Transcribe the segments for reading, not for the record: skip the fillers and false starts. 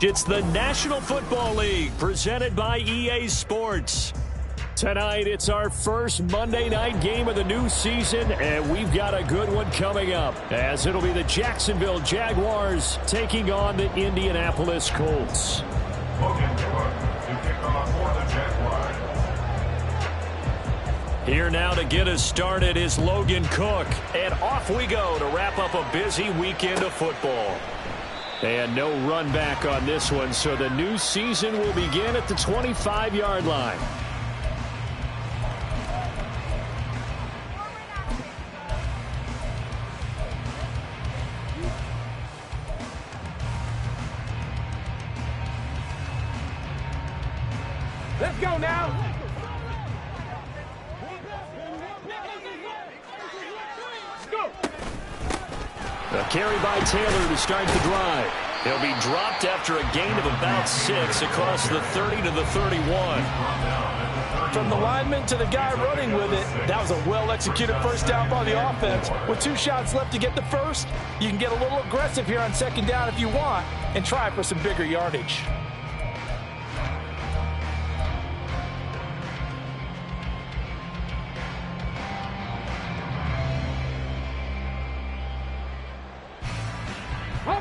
It's the National Football League presented by EA Sports. Tonight, it's our first Monday night game of the new season, and we've got a good one coming up, as it'll be the Jacksonville Jaguars taking on the Indianapolis Colts. Here now to get us started is Logan Cook, and off we go to wrap up a busy weekend of football. And no run back on this one, so the new season will begin at the 25-yard line. Let's go now. Let's go. A carry by Taylor to start the drive. He'll be dropped after a gain of about 6 across the 30 to the 31. From the lineman to the guy running with it, that was a well-executed first down by the offense. With 2 shots left to get the first, you can get a little aggressive here on second down if you want and try for some bigger yardage.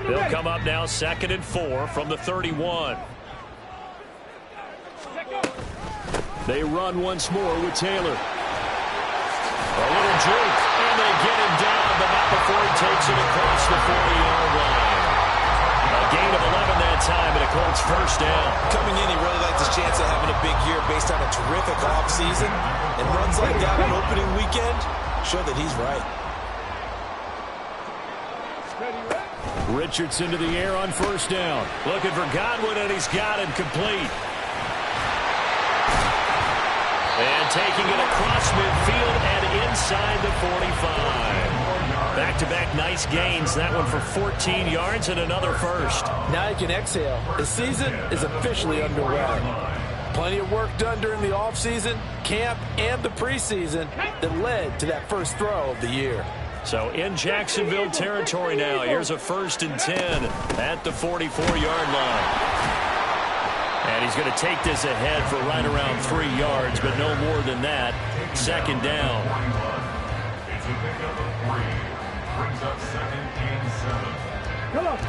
They'll come up now 2nd and 4 from the 31. They run once more with Taylor. A little juke, and they get him down, but not before he takes it across the 40-yard line. A gain of 11 that time, and a Colts first down. Coming in, he really liked his chance of having a big year based on a terrific offseason. And runs like that on opening weekend show that he's right. Richardson to the air on first down. Looking for Godwin, and he's got him complete. And taking it across midfield and inside the 45. Back-to-back nice gains. That one for 14 yards and another first. Now you can exhale. The season is officially underway. Plenty of work done during the offseason, camp, and the preseason that led to that first throw of the year. So in Jacksonville territory now. Here's a 1st and 10 at the 44-yard line. And he's going to take this ahead for right around 3 yards, but no more than that. 2nd down.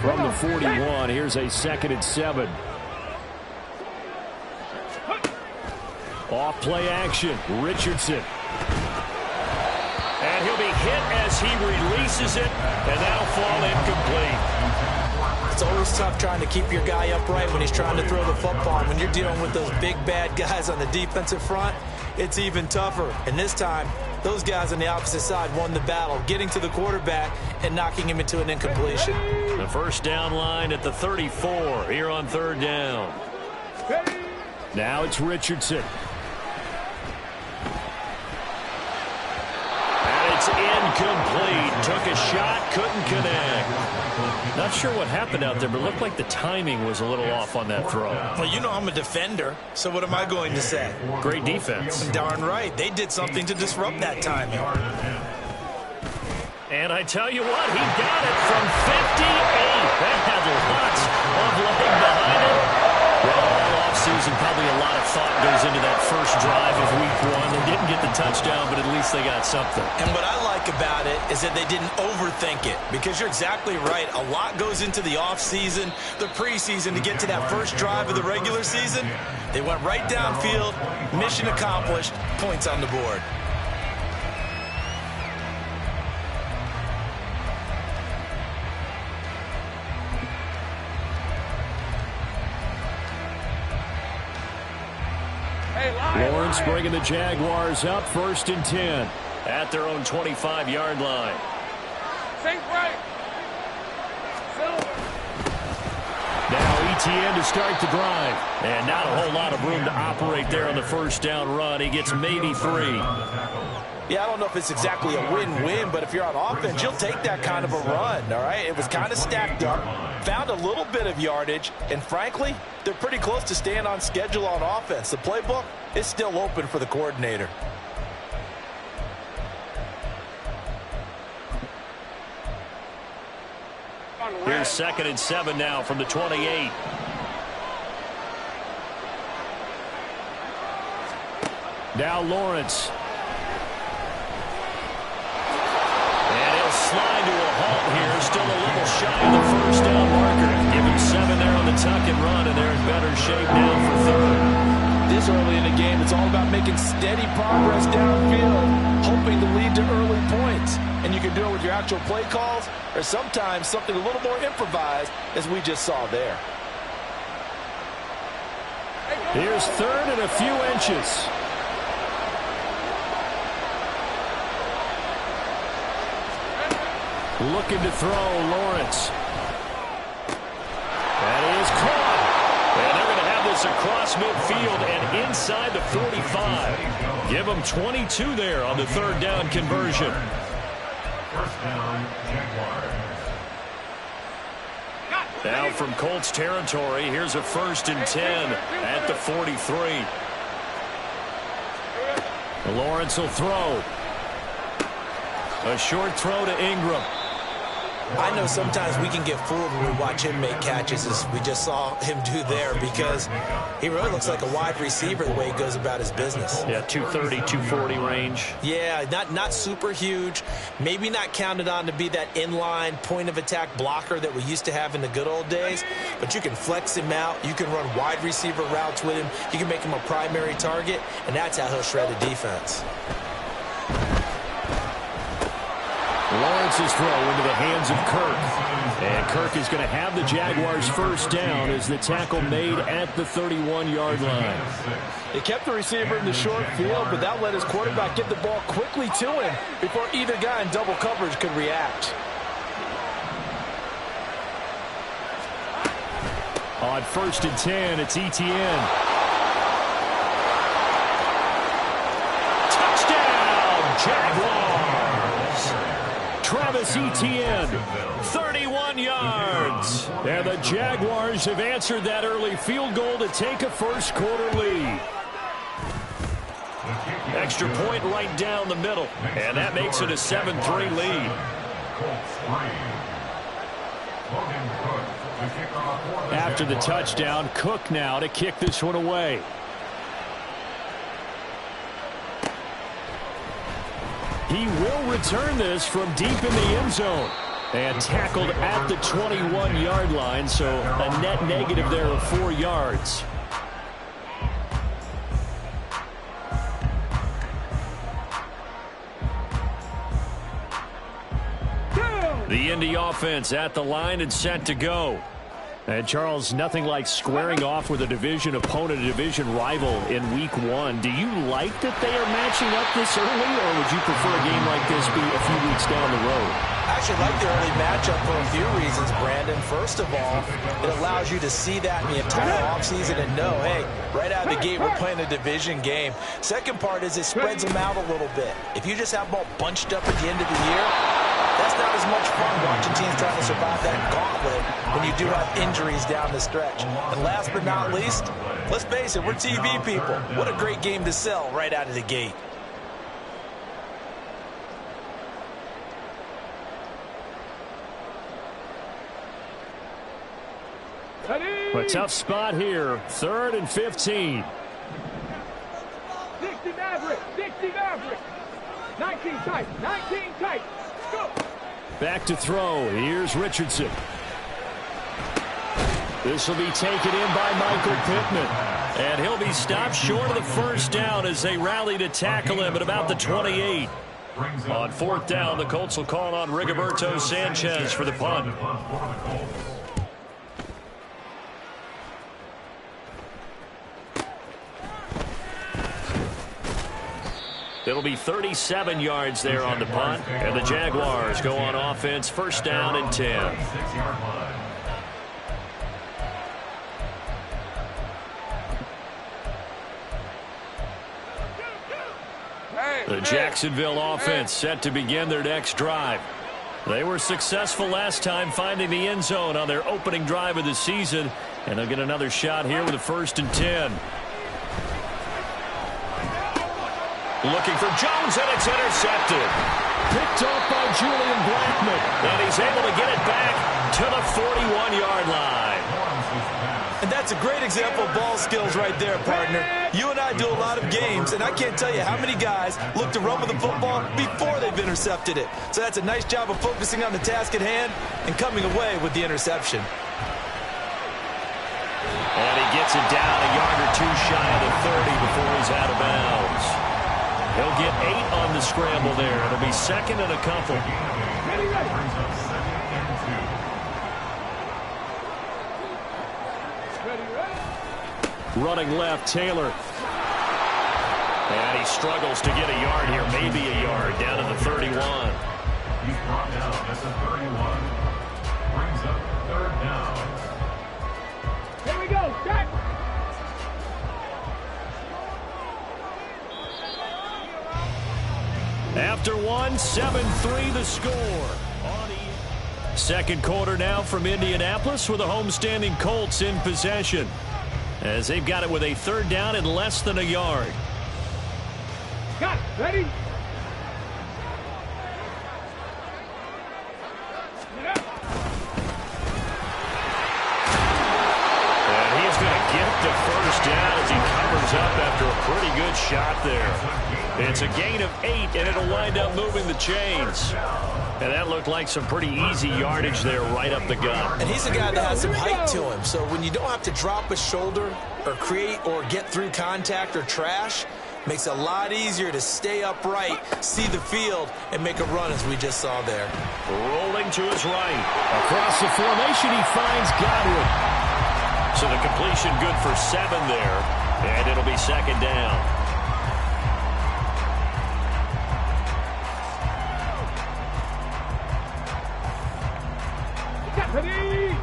From the 41, here's a 2nd and 7. Off play action, Richardson. And he'll be hit as he releases it, and that'll fall incomplete. It's always tough trying to keep your guy upright when he's trying to throw the football. And when you're dealing with those big, bad guys on the defensive front, it's even tougher. And this time, those guys on the opposite side won the battle, getting to the quarterback and knocking him into an incompletion. The first down line at the 34 here on 3rd down. Now it's Richardson. It's incomplete. Took a shot, couldn't connect. Not sure what happened out there, but it looked like the timing was a little off on that throw. Well, you know I'm a defender, so what am I going to say? Great defense. Darn right. They did something to disrupt that timing. And I tell you what, he got it from 58. That had lots of leg behind it. Well, all offseason, probably a lot of thought goes into that first drive of week 1. They didn't get the touchdown, but at least they got something. And what I like about it is that they didn't overthink it, because you're exactly right. A lot goes into the offseason, the preseason, to get to that first drive of the regular season. They went right downfield, mission accomplished, points on the board. Lawrence bringing the Jaguars up 1st and 10 at their own 25-yard line. Now ETN to start the drive. And not a whole lot of room to operate there on the first down run. He gets maybe 3. Yeah, I don't know if it's exactly a win-win, but if you're on offense, you'll take that kind of a run, all right? It was kind of stacked up, found a little bit of yardage, and frankly, they're pretty close to staying on schedule on offense. The playbook is still open for the coordinator. Here's 2nd and 7 now from the 28. Now Lawrence. And he'll slide to a halt here. Still a little shy of the first down marker. Give him 7 there on the tuck and run, and they're in better shape now for third. This early in the game, it's all about making steady progress downfield, hoping to lead to early points. And you can do it with your actual play calls or sometimes something a little more improvised, as we just saw there. Here's third and a few inches. Looking to throw, Lawrence. That is caught. And they're going to have this across midfield and inside the 45. Give them 22 there on the third down conversion. First down, Jaguars. Now from Colts territory, here's a 1st and 10 at the 43. Lawrence will throw. A short throw to Ingram. I know sometimes we can get fooled when we watch him make catches, as we just saw him do there, because he really looks like a wide receiver the way he goes about his business. Yeah, 230, 240 range. Yeah, not super huge. Maybe not counted on to be that inline point-of-attack blocker that we used to have in the good old days, but you can flex him out. You can run wide receiver routes with him. You can make him a primary target, and that's how he'll shred a defense. Lawrence's throw into the hands of Kirk. And Kirk is going to have the Jaguars first down as the tackle made at the 31-yard line. They kept the receiver in the short field, but that let his quarterback get the ball quickly to him before either guy in double coverage could react. On 1st and 10, it's Etienne. Touchdown, Jaguars! Travis Etienne, 31 yards. And the Jaguars have answered that early field goal to take a first quarter lead. Extra point right down the middle. And that makes it a 7-3 lead. After the touchdown, Cook now to kick this one away. He will return this from deep in the end zone. And tackled at the 21-yard line, so a net negative there of 4 yards. The Indy offense at the line and set to go. And, Charles, nothing like squaring off with a division opponent, a division rival in Week 1. Do you like that they are matching up this early, or would you prefer a game like this be a few weeks down the road? I actually like the early matchup for a few reasons, Brandon. First of all, it allows you to see that in the entire offseason and know, hey, right out of the gate, we're playing a division game. Second part is it spreads them out a little bit. If you just have them all bunched up at the end of the year, that's not as much fun watching teams trying to survive that gauntlet when you do have injuries down the stretch. And last but not least, let's face it, we're TV people. What a great game to sell right out of the gate. A tough spot here. 3rd and 15. 60 Maverick, 60 Maverick. 19 tight, 19 tight. Go. Back to throw. Here's Richardson. This will be taken in by Michael Pittman. And he'll be stopped short of the first down as they rally to tackle him at about the 28. On 4th down, the Colts will call on Rigoberto Sanchez for the punt. It'll be 37 yards there on the punt. And the Jaguars go on offense, first down and 10. The Jacksonville offense set to begin their next drive. They were successful last time finding the end zone on their opening drive of the season. And they'll get another shot here with a 1st and 10. Looking for Jones, and it's intercepted. Picked off by Julian Blackmon. And he's able to get it back to the 41-yard line. And that's a great example of ball skills right there, partner. You and I do a lot of games, and I can't tell you how many guys look to run with the football before they've intercepted it. So that's a nice job of focusing on the task at hand and coming away with the interception. And he gets it down a yard or two shy of the 30 before he's out of bounds. He'll get 8 on the scramble there. It'll be second and a couple. Ready, ready. Running left, Taylor. And he struggles to get a yard here, maybe a yard, down to the 31. He's brought down at the 31. Brings up 3rd down. Here we go, set. After one, 7-3 the score. Second quarter now from Indianapolis with the homestanding Colts in possession, as they've got it with a 3rd down and less than a yard. Got it. Ready? And he's going to get the first down as he covers up after a pretty good shot there. It's a gain of 8, and it'll wind up moving the chains. And that looked like some pretty easy yardage there right up the gut. And he's a guy that has some height to him. So when you don't have to drop a shoulder or create or get through contact or trash, makes it a lot easier to stay upright, see the field, and make a run as we just saw there. Rolling to his right. Across the formation, he finds Godwin. So the completion good for 7 there. And it'll be second down. Ready?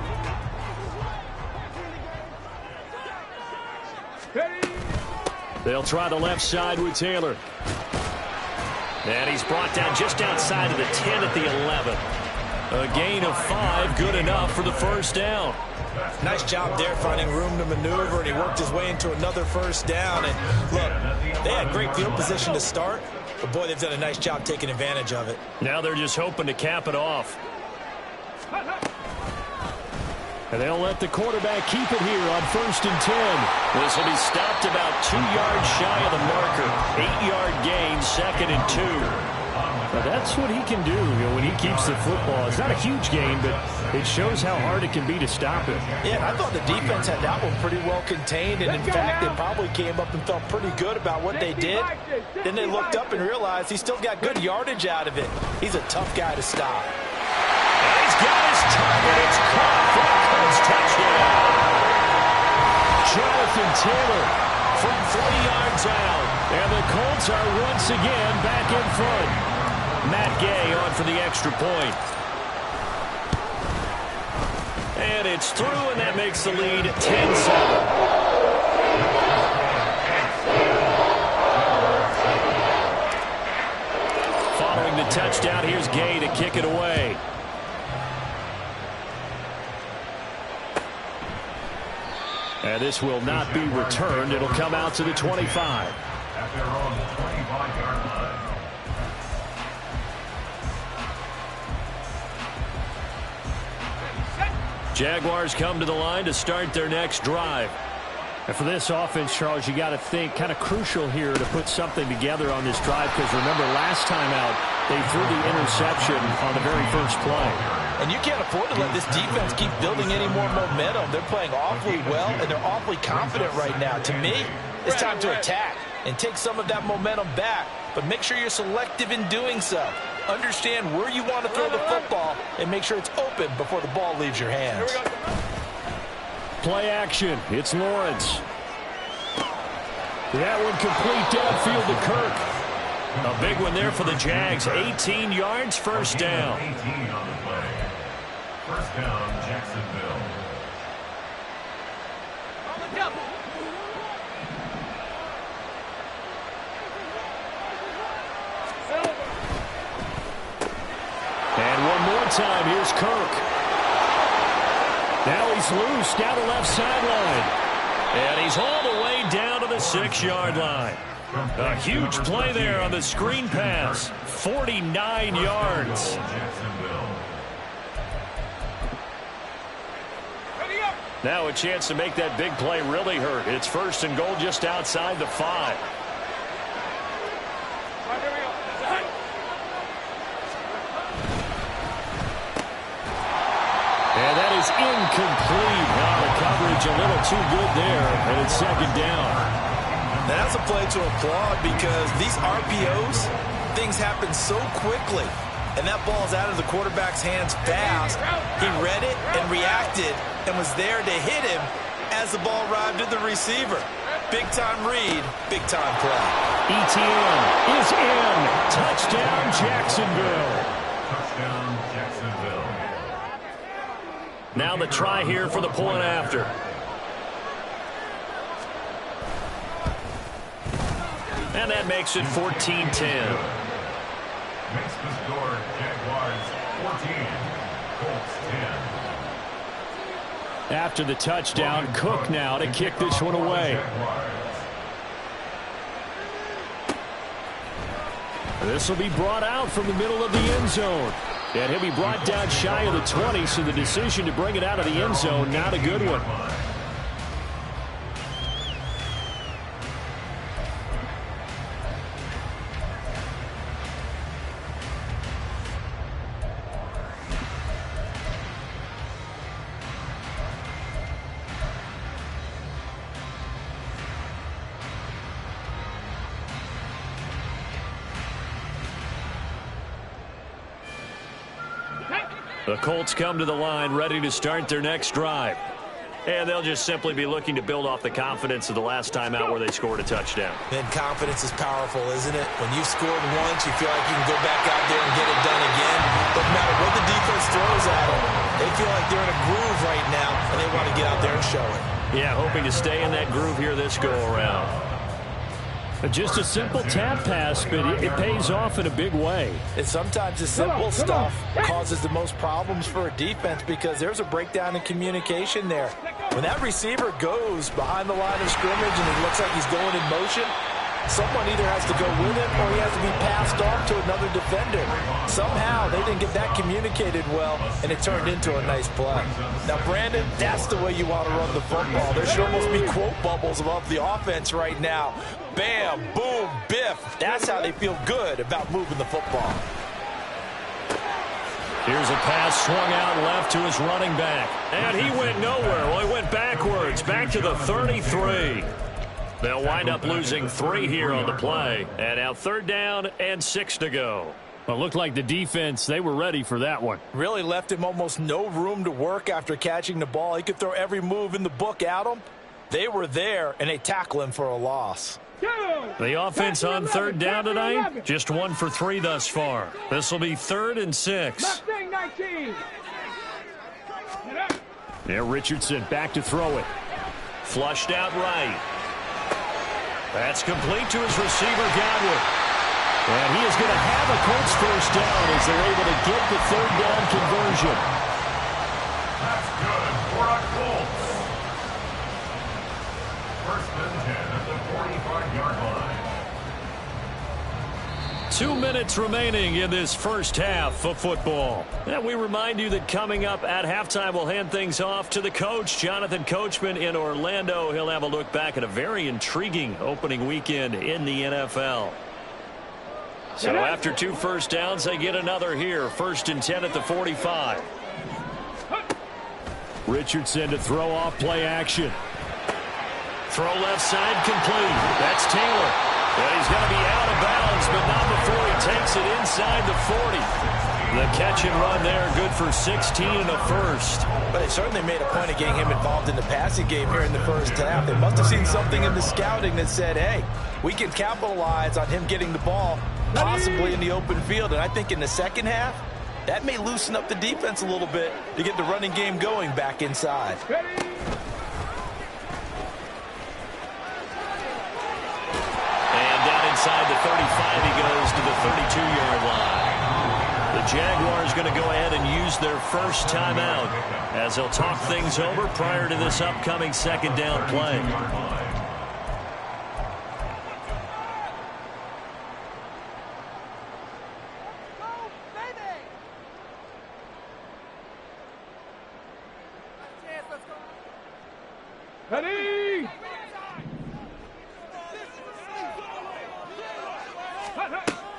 Ready? They'll try the left side with Taylor. And he's brought down just outside of the 10 at the 11. A gain of 5, good enough for the first down. Nice job there finding room to maneuver, and he worked his way into another first down. And look, they had great field position to start, but boy, they've done a nice job taking advantage of it. Now they're just hoping to cap it off. And they'll let the quarterback keep it here on 1st and 10. This will be stopped about 2 yards shy of the marker. 8-yard gain, 2nd and 2. Now that's what he can do, when he keeps the football. It's not a huge gain, but it shows how hard it can be to stop it. Yeah, and I thought the defense had that one pretty well contained, and in fact, they probably came up and felt pretty good about what they did. Then they looked up and realized he still got good yardage out of it. He's a tough guy to stop. And he's got his target. It's caught for a Colts touchdown. Jonathan Taylor from 40 yards out. And the Colts are once again back in front. Matt Gay on for the extra point. And it's through, and that makes the lead 10-7. Following the touchdown, here's Gay to kick it away. And this will not be returned. It'll come out to the 25. At their own 25-yard line. Jaguars come to the line to start their next drive. And for this offense, Charles, you got to think kind of crucial here to put something together on this drive, because remember last time out they threw the interception on the very first play. And you can't afford to let this defense keep building any more momentum. They're playing awfully well, and they're awfully confident right now. To me, it's time to attack and take some of that momentum back, but make sure you're selective in doing so. Understand where you want to throw the football and make sure it's open before the ball leaves your hands. Play action. It's Lawrence. That one complete downfield to Kirk. A big one there for the Jags. 18 yards, first down. 18 on the play. First down, Jacksonville. And one more time, here's Kirk. Now he's loose down the left sideline. And he's all the way down to the 6-yard line. A huge play there on the screen pass. 49 yards. Now a chance to make that big play really hurt. It's 1st and goal just outside the 5. And that is incomplete. Now the coverage a little too good there, and it's 2nd down. That's a play to applaud because these RPOs, things happen so quickly. And that ball's out of the quarterback's hands fast. He read it and reacted and was there to hit him as the ball arrived at the receiver. Big-time read, big-time play. ETN is in. Touchdown, Jacksonville. Touchdown, Jacksonville. Now the try here for the point after. And that makes it 14-10. Makes the score Jaguars 14, Colts 10. After the touchdown, Cook now to kick this one away. This will be brought out from the middle of the end zone. And he'll be brought down shy of the 20, so the decision to bring it out of the end zone, not a good one. The Colts come to the line ready to start their next drive. And they'll just simply be looking to build off the confidence of the last time out where they scored a touchdown. And confidence is powerful, isn't it? When you've scored once, you feel like you can go back out there and get it done again. Doesn't matter what the defense throws at them. They feel like they're in a groove right now, and they want to get out there and show it. Yeah, hoping to stay in that groove here this go-around. Just a simple tap pass, but it pays off in a big way. And sometimes the simple stuff causes the most problems for a defense because there's a breakdown in communication there. When that receiver goes behind the line of scrimmage and it looks like he's going in motion, someone either has to go with him or he has to be passed off to another defender. Somehow they didn't get that communicated well, and it turned into a nice play. Now, Brandon, that's the way you want to run the football. There should almost be quote bubbles above the offense right now. Bam, boom, biff. That's how they feel good about moving the football. Here's a pass swung out left to his running back. And he went nowhere. Well, he went backwards, back to the 33. They'll wind up losing 3 here on the play. And now 3rd down and 6 to go. Well, it looked like the defense, they were ready for that one. Really left him almost no room to work after catching the ball. He could throw every move in the book at him. They were there, and they tackle him for a loss. The offense on 3rd down tonight, just 1 for 3 thus far. This will be 3rd and 6. Yeah, Richardson back to throw it. Flushed out right. That's complete to his receiver, Godwin. And he is going to have a Colts 1st down as they're able to get the 3rd down conversion. That's good for a Colts. 1st and 10 at the 45-yard line. 2 minutes remaining in this first half of football. And we remind you that coming up at halftime, we'll hand things off to the coach, Jonathan Coachman in Orlando. He'll have a look back at a very intriguing opening weekend in the NFL. So after 2 first downs, they get another here. 1st and 10 at the 45. Richardson to throw off play action. Throw left side complete. That's Taylor. And he's going to be out of bounds, but not before he takes it inside the 40. The catch and run there, good for 16 and a first. But they certainly made a point of getting him involved in the passing game here in the first half. They must have seen something in the scouting that said, hey, we can capitalize on him getting the ball, possibly in the open field. And I think in the second half, that may loosen up the defense a little bit to get the running game going back inside. Inside the 35, he goes to the 32-yard line. The Jaguars going to go ahead and use their first timeout as they'll talk things over prior to this upcoming 2nd down play. Ready?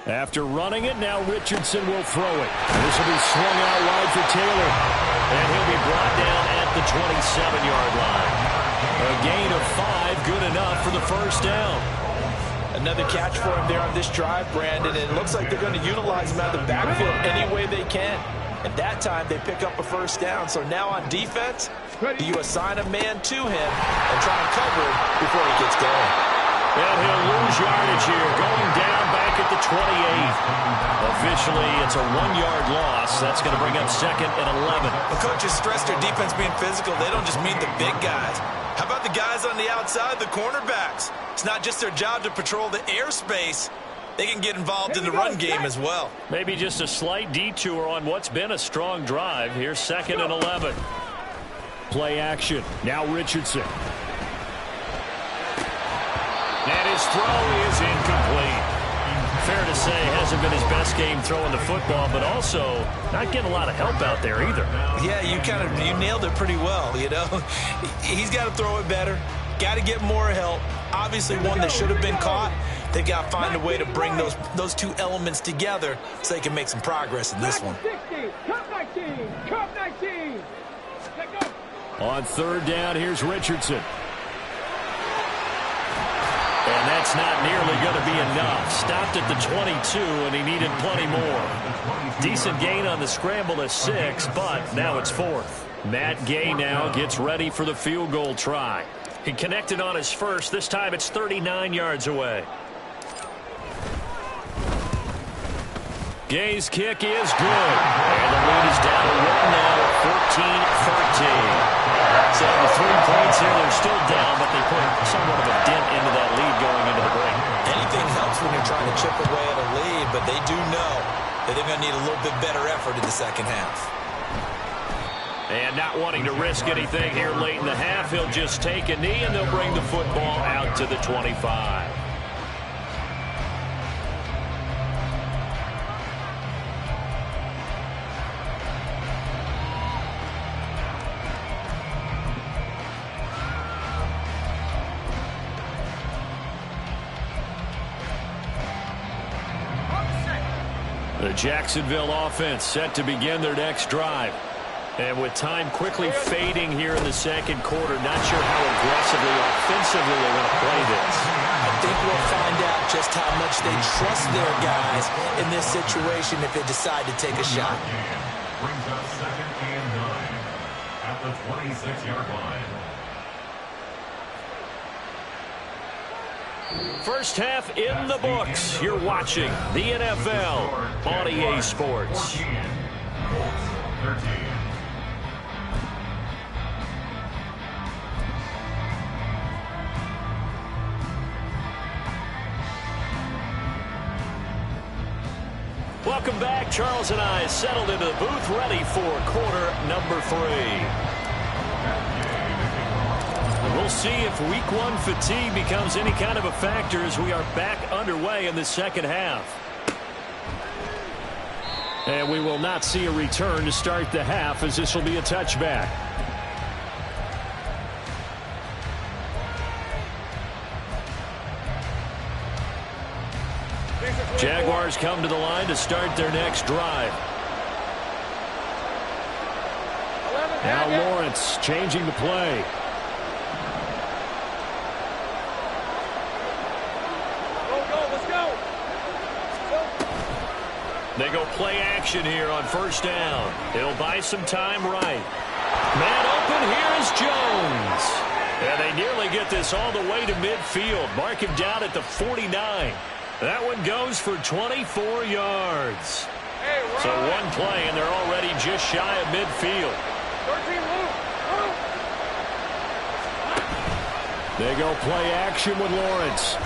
After running it, now Richardson will throw it. This will be swung out wide for Taylor. And he'll be brought down at the 27-yard line. A gain of 5, good enough for the first down. Another catch for him there on this drive, Brandon. And it looks like they're going to utilize him out of the backfield any way they can. And that time, they pick up a first down. So now on defense, you assign a man to him and try and cover him before he gets going. And he'll lose yardage here, going down back at the 28. Officially, it's a 1-yard loss. That's going to bring up 2nd and 11. The coaches stress their defense being physical. They don't just mean the big guys. How about the guys on the outside, the cornerbacks? It's not just their job to patrol the airspace. They can get involved in the run game as well. Maybe just a slight detour on what's been a strong drive. Here's 2nd and 11. Play action. Now Richardson. And his throw is incomplete. Fair to say, hasn't been his best game throwing the football, but also not getting a lot of help out there either. Yeah, you nailed it pretty well, you know. He's got to throw it better. Got to get more help. Obviously, one that should have been caught. They've got to find a way to bring those two elements together so they can make some progress in this one. On 3rd down, here's Richardson. And that's not nearly going to be enough. Stopped at the 22, and he needed plenty more. Decent gain on the scramble at 6, but now it's 4th. Matt Gay now gets ready for the field goal try. He connected on his first. This time it's 39 yards away. Gay's kick is good. And the lead is down to 1 now, 14-13. So the 3 points here, they're still down, but they put somewhat of a dent into that lead going into the break. Anything helps when you're trying to chip away at a lead, but they do know that they're going to need a little bit better effort in the second half. And not wanting to risk anything here late in the half, he'll just take a knee, and they'll bring the football out to the 25. The Jacksonville offense set to begin their next drive. And with time quickly fading here in the second quarter, not sure how aggressively, offensively they're going to play this. I think we'll find out just how much they trust their guys in this situation if they decide to take a shot. Brings up 2nd and 9 at the 26-yard line. First half in the books. You're watching the NFL on EA Sports. 13. Welcome back. Charles and I settled into the booth, ready for quarter number 3. We'll see if week 1 fatigue becomes any kind of a factor as we are back underway in the second half. And we will not see a return to start the half, as this will be a touchback. Jaguars come to the line to start their next drive. Now Lawrence changing the play. They go play action here on first down. It'll buy some time right. Man open, here is Jones. And they nearly get this all the way to midfield. Mark him down at the 49. That one goes for 24 yards. So one play, and they're already just shy of midfield. They go play action with Lawrence.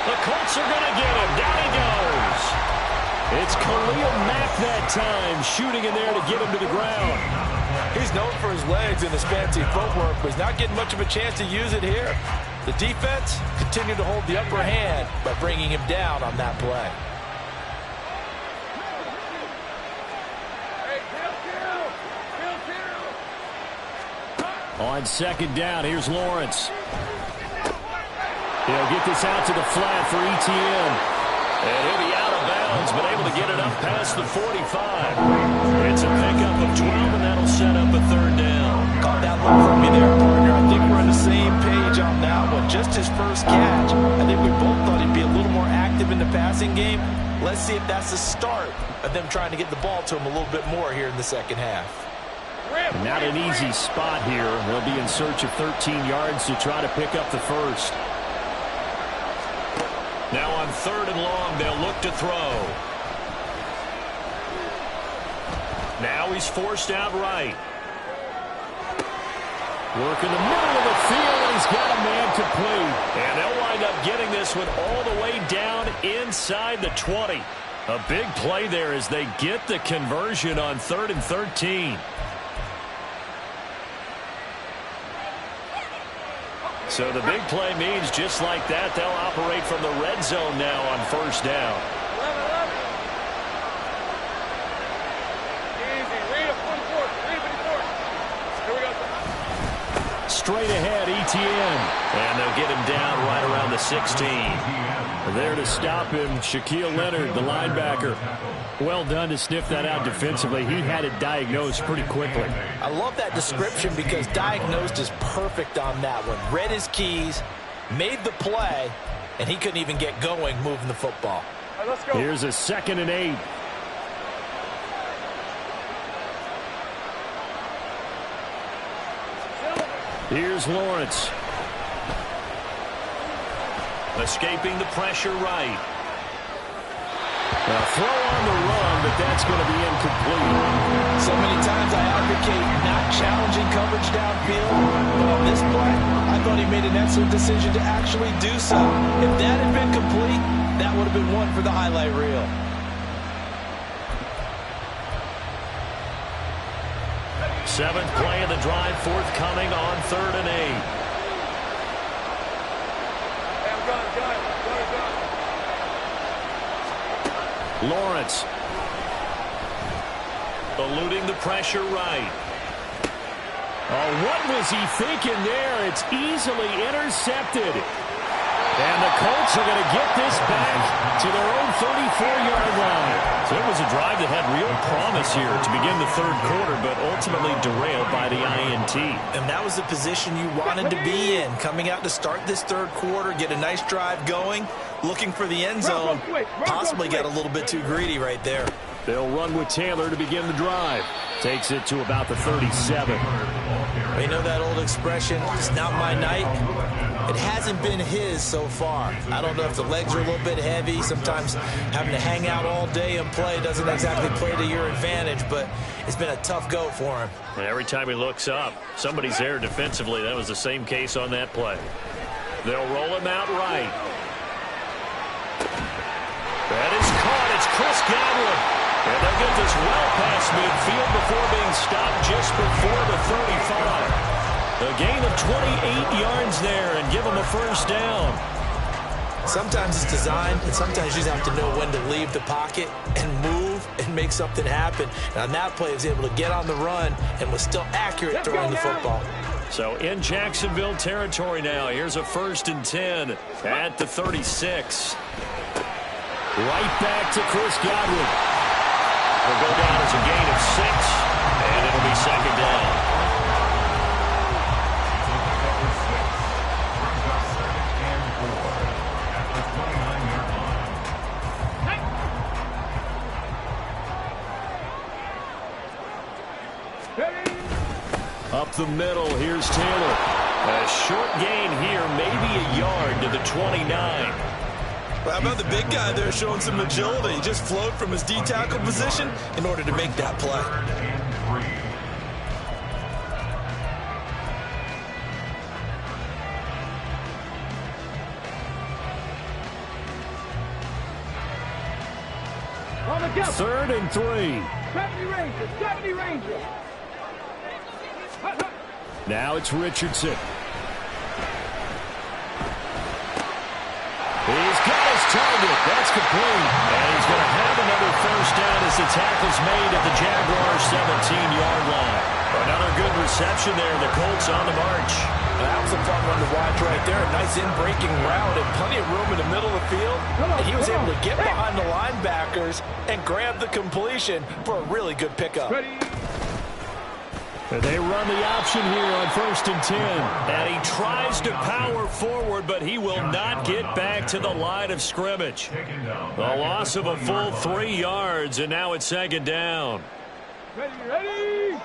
The Colts are going to get him. Down he goes. It's Khalil Mack that time, shooting in there to get him to the ground. He's known for his legs and his fancy footwork, but he's not getting much of a chance to use it here. The defense continued to hold the upper hand by bringing him down on that play. On second down, here's Lawrence. He'll get this out to the flat for Etienne. And he'll be out of bounds, but able to get it up past the 45. It's a pickup of 12, and that'll set up a third down. Caught that look from me there, partner. I think we're on the same page on that one. Just his first catch. I think we both thought he'd be a little more active in the passing game. Let's see if that's the start of them trying to get the ball to him a little bit more here in the second half. Not an easy spot here. They'll be in search of 13 yards to try to pick up the first. Now on third and long, they'll look to throw. Now he's forced out right. Work in the middle of the field, and he's got a man complete. And they'll wind up getting this one all the way down inside the 20. A big play there as they get the conversion on 3rd and 13. So the big play means just like that, they'll operate from the red zone now on first down. Straight ahead, Etienne. And they'll get him down right around the 16. There to stop him, Shaquille Leonard, the linebacker. Well done to sniff that out defensively. He had it diagnosed pretty quickly. I love that description because diagnosed is perfect on that one. Read his keys, made the play, and he couldn't even get going moving the football. All right, let's go. Here's a 2nd and 8. Here's Lawrence. Escaping the pressure right. A throw on the run, but that's going to be incomplete. So many times I advocate not challenging coverage downfield, but on this play, I thought he made an excellent decision to actually do so. If that had been complete, that would have been one for the highlight reel. Seventh play of the drive forthcoming on 3rd and 8. Lawrence. Eluding the pressure right. Oh, what was he thinking there? It's easily intercepted. And the Colts are going to get this back to their own 34-yard line. So it was a drive that had real promise here to begin the 3rd quarter, but ultimately derailed by the INT. And that was the position you wanted to be in. Coming out to start this 3rd quarter, get a nice drive going, looking for the end zone. Possibly got a little bit too greedy right there. They'll run with Taylor to begin the drive. Takes it to about the 37. You know that old expression, it's not my night? It hasn't been his so far. I don't know if the legs are a little bit heavy. Sometimes having to hang out all day and play doesn't exactly play to your advantage, but it's been a tough go for him. And every time he looks up, somebody's there defensively. That was the same case on that play. They'll roll him out right. That is caught. It's Chris Godwin. And they'll get this well past midfield before being stopped just before the 35. A gain of 28 yards there and give them a first down. Sometimes it's designed, and sometimes you just have to know when to leave the pocket and move and make something happen. And on that play, he was able to get on the run and was still accurate throwing the football. So in Jacksonville territory now, here's a 1st and 10 at the 36. Right back to Chris Godwin. It'll go down as a gain of 6, and it'll be 2nd down. Up the middle, here's Taylor. A short gain here, maybe a yard to the 29. Well, how about the big guy there showing some agility? He just flowed from his D-tackle position in order to make that play. Third and 3. 70 Rangers, 70 Rangers. Now it's Richardson. He's got his target. That's complete. And he's going to have another first down as the tackle's made at the Jaguars' 17-yard line. Another good reception there. The Colts on the march. That was a fun one to watch right there. A nice in-breaking route and plenty of room in the middle of the field. And he was able to get behind the linebackers and grab the completion for a really good pickup. They run the option here on 1st and 10. And he tries to power forward, but he will not get back to the line of scrimmage. The loss of a full 3 yards, and now it's 2nd down. Ready.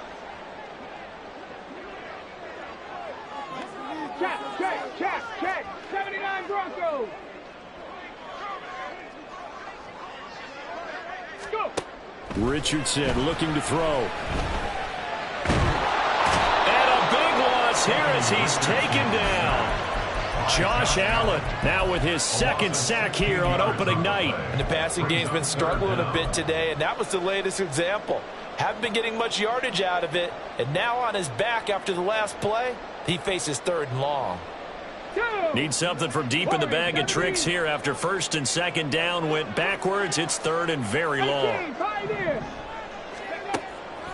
Check. 79 Broncos. Go. Richardson looking to throw. And a big loss here as he's taken down. Josh Allen now with his 2nd sack here on opening night. And the passing game's been struggling a bit today, and that was the latest example. Haven't been getting much yardage out of it, and now on his back after the last play, he faces 3rd and long. Need something from deep in the bag of tricks here after 1st and 2nd down went backwards. It's 3rd and very long.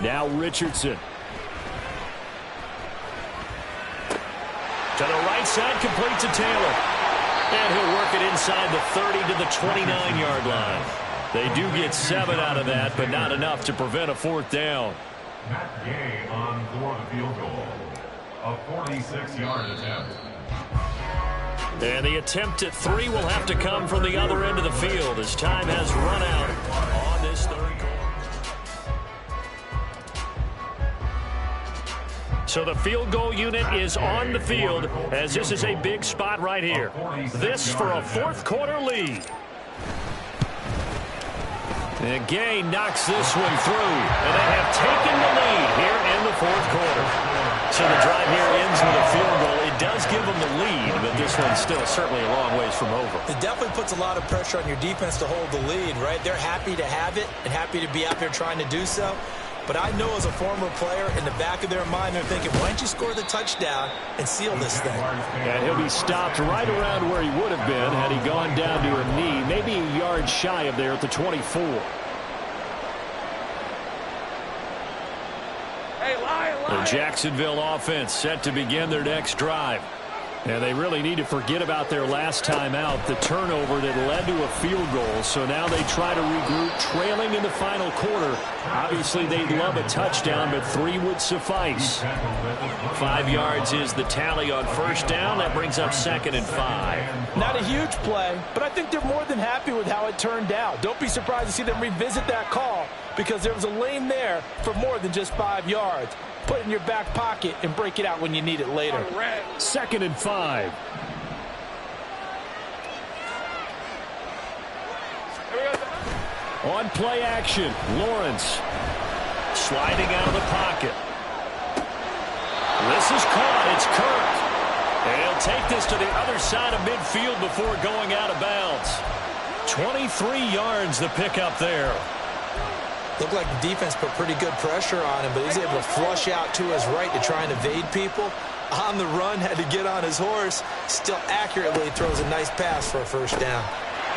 Now Richardson. To the right side, complete to Taylor. And he'll work it inside the 30 to the 29-yard line. They do get 7 out of that, but not enough to prevent a 4th down. Matt Gay on for the field goal. A 46-yard attempt. And the attempt at 3 will have to come from the other end of the field as time has run out on this 3rd quarter. So the field goal unit is on the field as this is a big spot right here. This for a 4th quarter lead. And Gay knocks this one through. And they have taken the lead here in the 4th quarter. So the drive here ends with a field goal. It does give them the lead, but this one's still certainly a long ways from over. It definitely puts a lot of pressure on your defense to hold the lead, right? They're happy to have it and happy to be out there trying to do so. But I know as a former player, in the back of their mind, they're thinking, why don't you score the touchdown and seal this thing? And he'll be stopped right around where he would have been had he gone down to a knee, maybe a yard shy of there at the 24. The Jacksonville offense set to begin their next drive. And they really need to forget about their last time out, the turnover that led to a field goal. So now they try to regroup, trailing in the final quarter. Obviously, they'd love a touchdown, but 3 would suffice. 5 yards is the tally on 1st down. That brings up 2nd and 5. Not a huge play, but I think they're more than happy with how it turned out. Don't be surprised to see them revisit that call because there was a lane there for more than just 5 yards. Put it in your back pocket and break it out when you need it later. 2nd and 5. On play action, Lawrence sliding out of the pocket. This is caught. It's Kirk. And he'll take this to the other side of midfield before going out of bounds. 23 yards the pickup there. Looked like the defense put pretty good pressure on him, but he's able to flush out to his right to try and evade people. On the run, had to get on his horse. Still accurately throws a nice pass for a 1st down.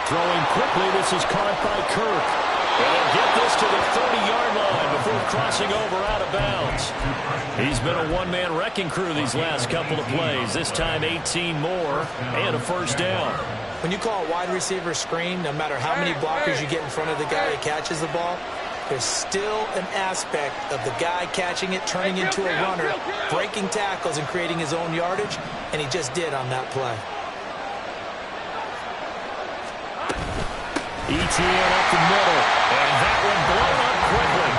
Throwing quickly, this is caught by Kirk. And he'll get this to the 30-yard line before crossing over out of bounds. He's been a one-man wrecking crew these last couple of plays. This time 18 more and a 1st down. When you call a wide receiver screen, no matter how many blockers you get in front of the guy that catches the ball, there's still an aspect of the guy catching it, turning into a runner, breaking tackles and creating his own yardage, and he just did on that play. ETN up the middle, and that one blown up quickly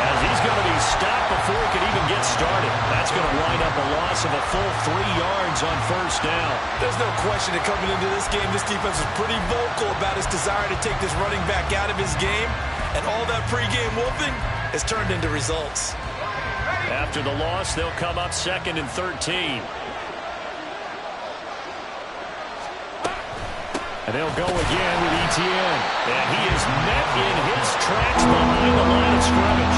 as he's going to be stopped before he can even get started. That's going to wind up a loss of a full 3 yards on 1st down. There's no question that coming into this game, this defense was pretty vocal about his desire to take this running back out of his game. And all that pregame wolfing has turned into results. After the loss, they'll come up 2nd and 13. And they'll go again with ETN. And he is met in his tracks behind the line of scrimmage.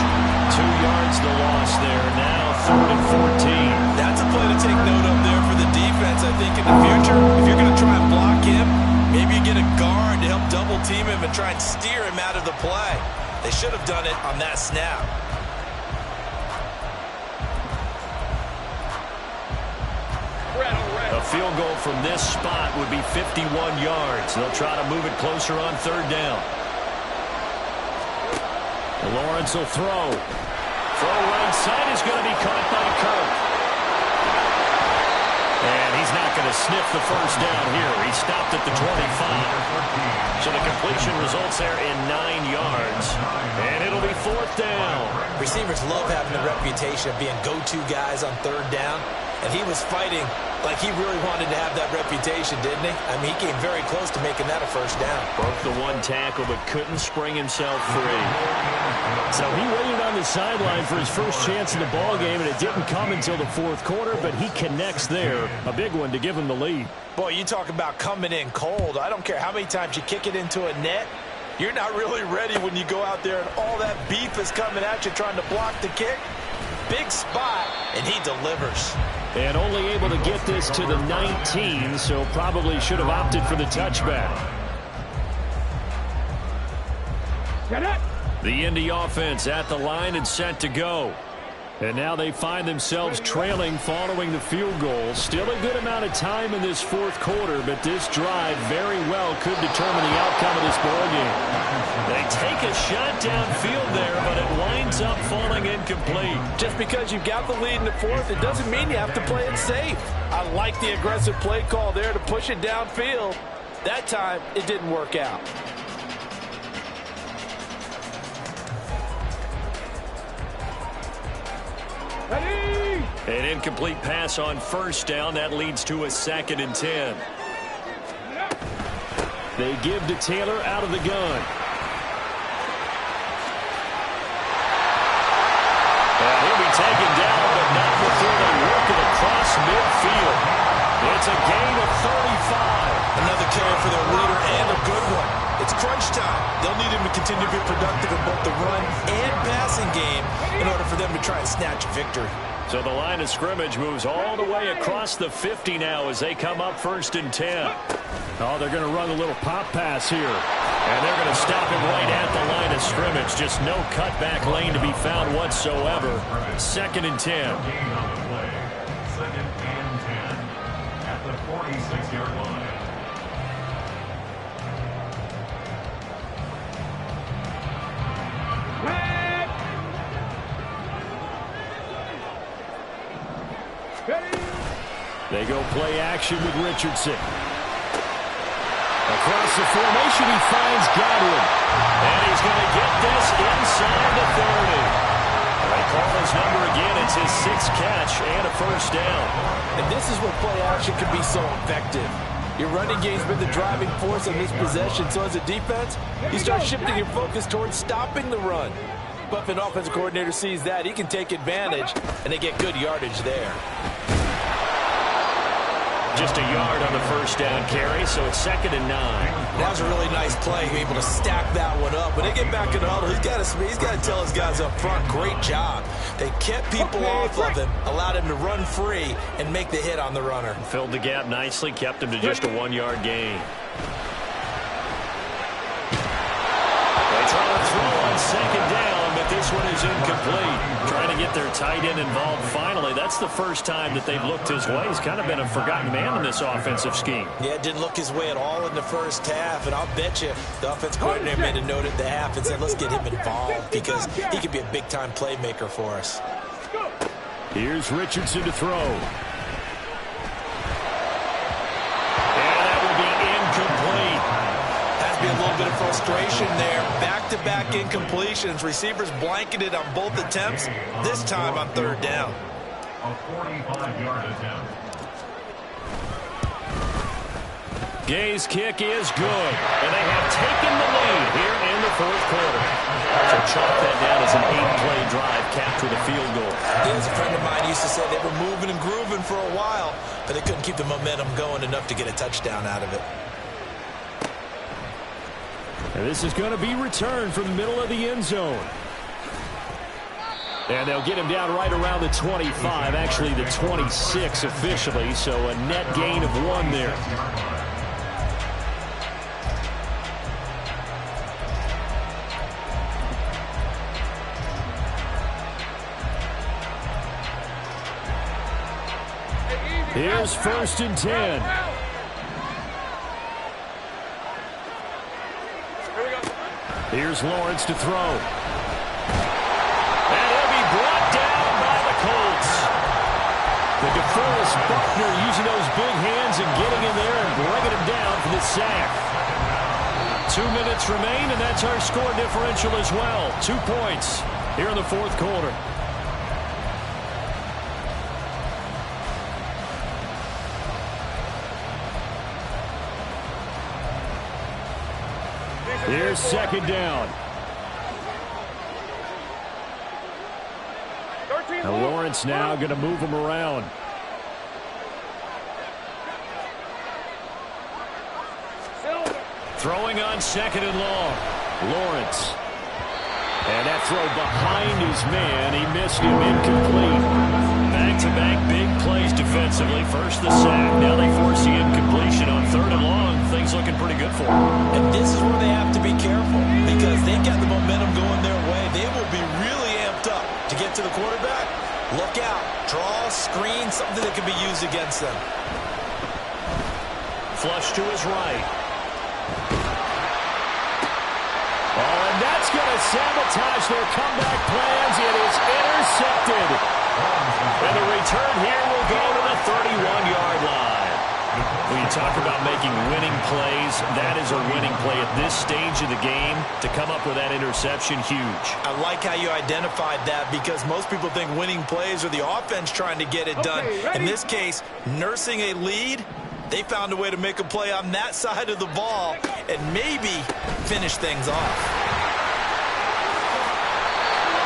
2 yards the loss there. Now 3rd and 14. That's a play to take note of there for the defense. I think in the future, if you're going to try and block him, maybe you get a guard to help to try and steer him out of the play. They should have done it on that snap. A field goal from this spot would be 51 yards. They'll try to move it closer on third down. Lawrence will throw. Throw right side is going to be caught by Kirk. And he's not going to sniff the first down here. He stopped at the 25. So the completion results there in 9 yards. And it'll be fourth down. Receivers love having the reputation of being go-to guys on third down. And he was fighting like he really wanted to have that reputation, didn't he? I mean, he came very close to making that a first down. Broke the one tackle, but couldn't spring himself free. So he waited on the sideline for his first chance in the ballgame, and it didn't come until the fourth quarter, but he connects there. A big one to give him the lead. Boy, you talk about coming in cold. I don't care how many times you kick it into a net. You're not really ready when you go out there and all that beef is coming at you trying to block the kick. Big spot, and he delivers. And only able to get this to the 19, so probably should have opted for the touchback. Get it. The Indy offense at the line and set to go. And now they find themselves trailing following the field goal. Still a good amount of time in this fourth quarter, but this drive very well could determine the outcome of this ballgame. They take a shot downfield there, but it winds up falling incomplete. Just because you've got the lead in the fourth, it doesn't mean you have to play it safe. I like the aggressive play call there to push it downfield. That time, it didn't work out. Ready. An incomplete pass on first down. That leads to a 2nd and 10. They give to Taylor out of the gun. And he'll be taken down, but not before they work it across midfield. It's a gain of 35. Another carry for their leader and a good one. It's crunch time. They'll need him to continue to be productive in both the run and passing game in order for them to try and snatch a victory. So the line of scrimmage moves all the way across the 50 now as they come up 1st and 10. Oh, they're going to run a little pop pass here. And they're going to stop him right at the line of scrimmage. Just no cutback lane to be found whatsoever. 2nd and 10. Gain on the play. 2nd and 10 at the 46-yard line. They go play action with Richardson. Across the formation, he finds Godwin. And he's going to get this inside the 30. They call his number again. It's his 6th catch and a first down. And this is where play action can be so effective. Your running game's been the driving force on this possession, so as a defense, you start shifting your focus towards stopping the run. But if an offensive coordinator sees that, he can take advantage, and they get good yardage there. Just a yard on the first down carry, so it's 2nd and 9. That was a really nice play, able to stack that one up. When they get back in the huddle, he's got to tell his guys up front, great job. They kept people off of him, allowed him to run free and make the hit on the runner. Filled the gap nicely, kept him to just a 1-yard gain. They try to throw on 2nd down, but this one is incomplete. Trying to get their tight end involved finally. That's the first time that they've looked his way. He's kind of been a forgotten man in this offensive scheme. Yeah, it didn't look his way at all in the first half, and I'll bet you the offensive coordinator made a note at the half and said, let's get him involved because he could be a big-time playmaker for us. Here's Richardson to throw. And that will be incomplete. Has to be a little bit of frustration there. Back-to-back incompletions. Receivers blanketed on both attempts, this time on 3rd down. A 45-yard attempt. Gay's kick is good, and they have taken the lead here in the 4th quarter. So chalk that down as an 8-play drive capped with a field goal. As a friend of mine used to say, they were moving and grooving for a while, but they couldn't keep the momentum going enough to get a touchdown out of it. And this is going to be returned from the middle of the end zone. And they'll get him down right around the 25, actually the 26 officially, so a net gain of 1 there. Here's 1st and 10. Here's Lawrence to throw. And he'll be brought down by the Colts. The DeForest Buckner using those big hands and getting in there and bringing him down for the sack. 2 minutes remain, and that's our score differential as well. 2 points here in the 4th quarter. Here's 2nd down. Now Lawrence now going to move him around. Throwing on 2nd and long. Lawrence. And that throw behind his man. He missed him, incomplete. Back-to-back big plays defensively. First the sack. Now they force the incompletion on 3rd and long. Things looking pretty good for them. And this is where they have to be careful because they've got the momentum going their way. They will be really amped up to get to the quarterback. Look out. Draw, screen, something that can be used against them. Flush to his right. Oh, and that's going to sabotage their comeback plans. It is intercepted. And the return here will go to the 31-yard line. When you talk about making winning plays, that is a winning play at this stage of the game. To come up with that interception, huge. I like how you identified that because most people think winning plays are the offense trying to get it done. In this case, nursing a lead, they found a way to make a play on that side of the ball and maybe finish things off.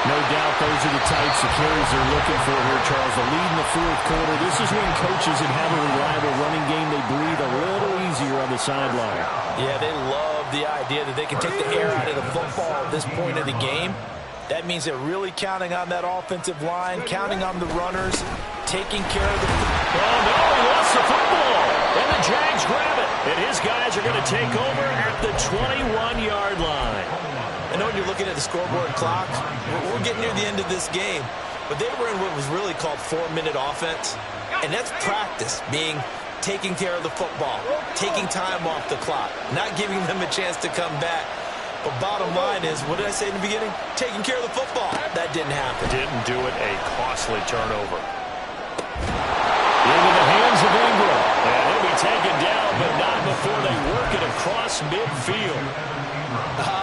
No doubt those are the types of carries they're looking for here, Charles. A lead in the 4th quarter. This is when coaches that have a reliable running game, they breathe a little easier on the sideline. Yeah, they love the idea that they can take the air out of the football at this point of the game. That means they're really counting on that offensive line, counting on the runners, taking care of the... Oh, no, he lost the football. And the Jags grab it. And his guys are going to take over at the 21-yard line. I know when you're looking at the scoreboard clock, we're getting near the end of this game, but they were in what was really called 4-minute offense, and that's practice, being taking care of the football, taking time off the clock, not giving them a chance to come back. But bottom line is, what did I say in the beginning? Taking care of the football. That didn't happen. Didn't do it. A costly turnover. Into the hands of Ingram. And he'll be taken down, but not before they work it across midfield.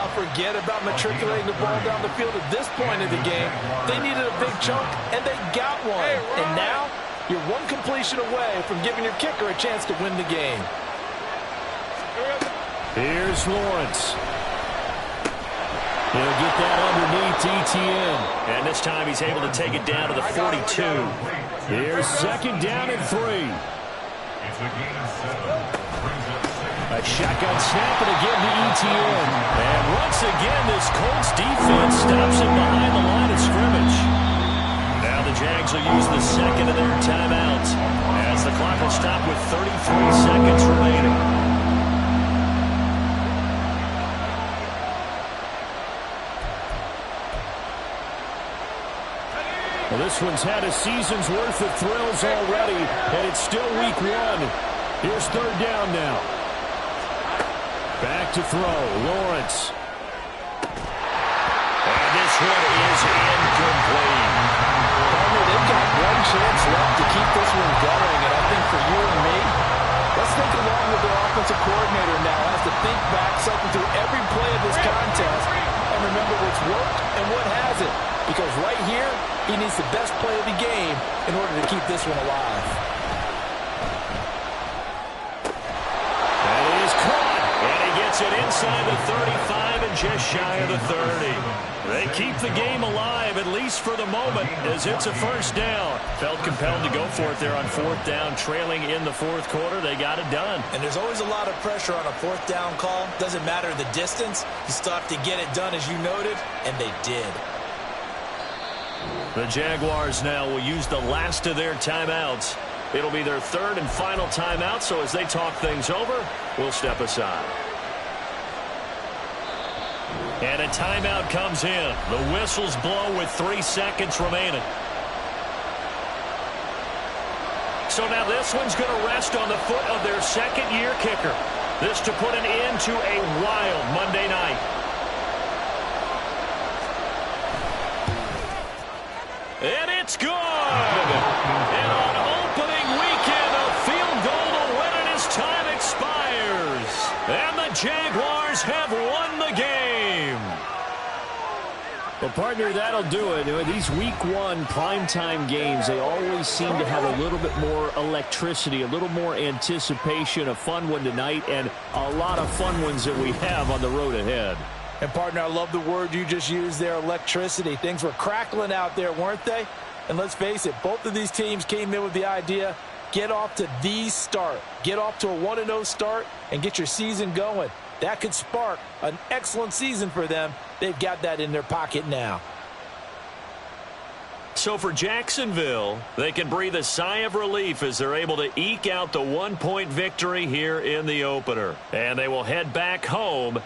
Forget about matriculating the ball down the field at this point of the game. They needed a big chunk, and they got one. And now, you're one completion away from giving your kicker a chance to win the game. Here's Lawrence. He'll get that underneath ETN. And this time he's able to take it down to the 42. Here's 2nd down and 3. A shotgun snap and again to ETN. And once again, this Colts defense stops him behind the line of scrimmage. Now the Jags will use the 2nd of their timeouts as the clock will stop with 33 seconds remaining. Well, this one's had a season's worth of thrills already, and it's still week 1. Here's 3rd down now. Back to throw, Lawrence. And this one is incomplete. They've got one chance left to keep this one going, and I think for you and me, let's think along with their offensive coordinator now has to think back, cycle through every play of this contest, and remember what's worked and what hasn't. Because right here, he needs the best play of the game in order to keep this one alive. That is caught. And he gets it inside the 35 and just shy of the 30. They keep the game alive, at least for the moment, as it's a 1st down. Felt compelled to go for it there on 4th down, trailing in the 4th quarter. They got it done. And there's always a lot of pressure on a 4th down call. Doesn't matter the distance. You still have to get it done, as you noted, and they did. The Jaguars now will use the last of their timeouts. It'll be their 3rd and final timeout, so as they talk things over, we'll step aside. And a timeout comes in. The whistles blow with 3 seconds remaining. So now this one's going to rest on the foot of their second-year kicker. This to put an end to a wild Monday night. And it's good. And on opening weekend, a field goal to win it as time expires. And the Jaguars have won the game. Well, partner, that'll do it. These Week 1 primetime games, they always seem to have a little bit more electricity, a little more anticipation. A fun one tonight, and a lot of fun ones that we have on the road ahead. And, partner, I love the word you just used there, electricity. Things were crackling out there, weren't they? And let's face it, both of these teams came in with the idea, get off to the start. Get off to a 1-0 start and get your season going. That could spark an excellent season for them. They've got that in their pocket now. So for Jacksonville, they can breathe a sigh of relief as they're able to eke out the 1-point victory here in the opener. And they will head back home